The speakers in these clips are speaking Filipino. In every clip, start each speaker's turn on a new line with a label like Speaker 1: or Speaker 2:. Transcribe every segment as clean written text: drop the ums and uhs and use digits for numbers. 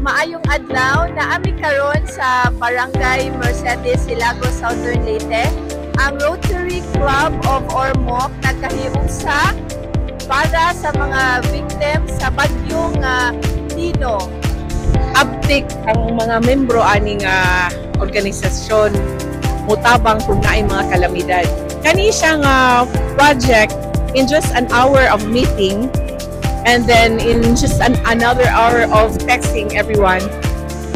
Speaker 1: Maayong adlaw na ami karon sa Barangay Mercedes, Ilagos, Southern Leyte. Ang Rotary Club of Ormoc nagkahiusa para sa mga victim sa bagyong Nino.
Speaker 2: Uptick ang mga membro aning organisasyon mutabang kung naay mga kalamidad. Kani siyang project in just an hour of meeting. And then in just another hour of texting everyone,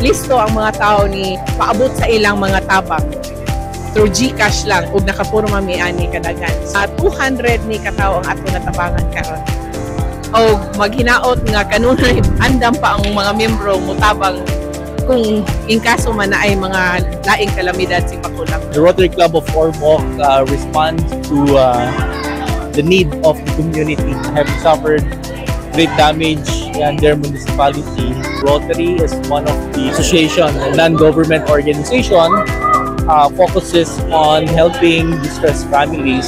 Speaker 2: listo ang mga tao ni paabot sa ilang mga tabang. Through GCash lang, ug nakapurma mi ani kadagan. Sa 200 ni katao ang ato natabangan karon. O maghinaot nga kanunay andam pa ang mga membro mutabang kung in kaso man na ay mga laing kalamidad si pakulang.
Speaker 3: The Rotary Club of Ormoc responds to the need of the community having suffered great damage in their municipality. Rotary is one of the association, a non-government organization, focuses on helping distressed families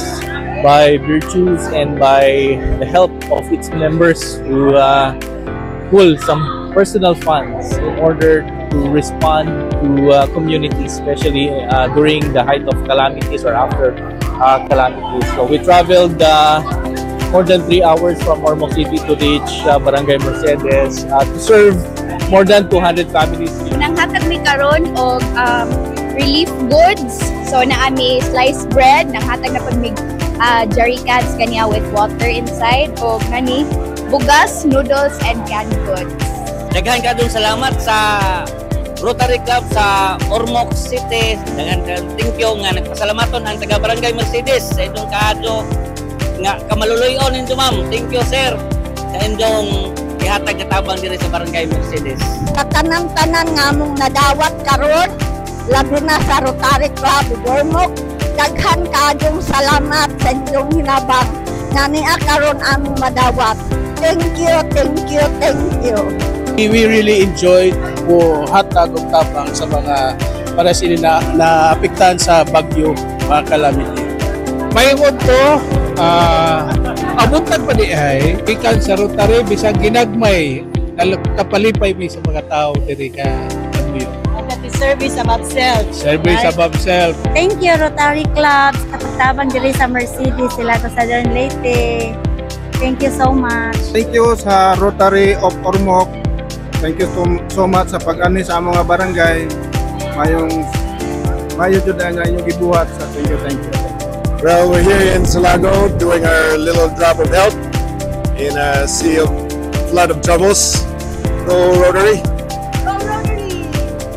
Speaker 3: by virtues and by the help of its members to pull some personal funds in order to respond to communities, especially during the height of calamities or after calamities. So we traveled more than 3 hours from Ormoc City to reach Barangay Mercedes to serve more than 200 families.
Speaker 4: Nanghatag mi karon og relief goods. So naami sliced bread, nanghatag na pud mi jerry cans kaniya with water inside og nani bugas, noodles and canned goods.
Speaker 5: Daghan kadong salamat sa Rotary Club sa Ormoc City. Daghan thank you nga nagpasalamaton ang taga Barangay Mercedes sa itong kaadto nga kamaluluyon ninyo ma'am. Thank you sir sa inyong ihatag na tabang diri sa Barangay Mercedes.
Speaker 4: Tatanang-tanan nga mong nadawat karon, labi na sa Rotary Club of Ormoc. Daghan kadong salamat sa inyong hinabang nga niya karon among madawat. Thank you, thank you, thank you.
Speaker 6: We really enjoyed po hatag og tabang sa mga para sila na apektahan sa bagyo mga calamity. Mayroon to abutan pa di ay ikan sa Rotary bisag ginagmay kapalipay mi sa mga tao diri ka bagyo.
Speaker 1: That is service above self.
Speaker 6: Service
Speaker 1: right?
Speaker 6: above self.
Speaker 7: Thank you Rotary Club sa pagtabang diri sa Mercedes, Ilagos, Southern Leyte. Thank you so much.
Speaker 8: Thank you sa Rotary of Ormoc. Thank you so much sa pag-ani sa mga barangay. Mayo jud ang inyong gibuhat sa thank you.
Speaker 9: Well, we're here in Silago doing our little drop of help in a sea of flood of troubles. Go Rotary!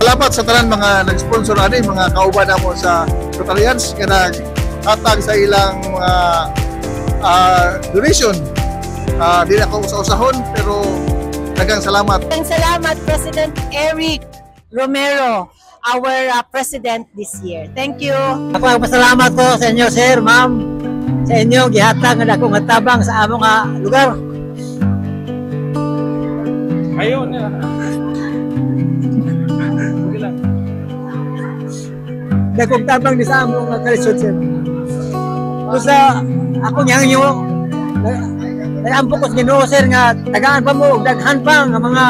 Speaker 8: Salamat sa tanan mga nag-sponsor ani, mga kauban namo sa Rotarians nga naghatag sa ilang mga donation. Di na ako usahon pero daghang salamat.
Speaker 1: Salamat President Eric Romero, our president this year. Thank you.
Speaker 10: Ako pasalamat ko sa inyo sir, ma'am, sa inyo gihatag nga akong tabang sa among lugar.
Speaker 6: Ayun na.
Speaker 10: Dakong tabang di sa among kalisod sir. Sa ako niyang inyo nag-ampok ko sa Ginoo sir nga tagaan pa mo daghan pa nga mga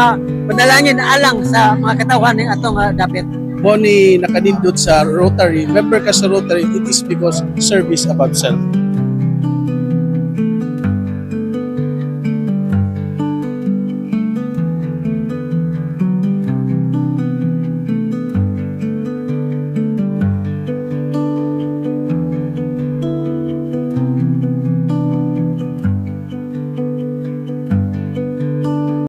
Speaker 10: panalangin na alang sa mga katawan ng atong dapit.
Speaker 6: Boni nakadindot sa Rotary, member ka sa Rotary, it is because service above self.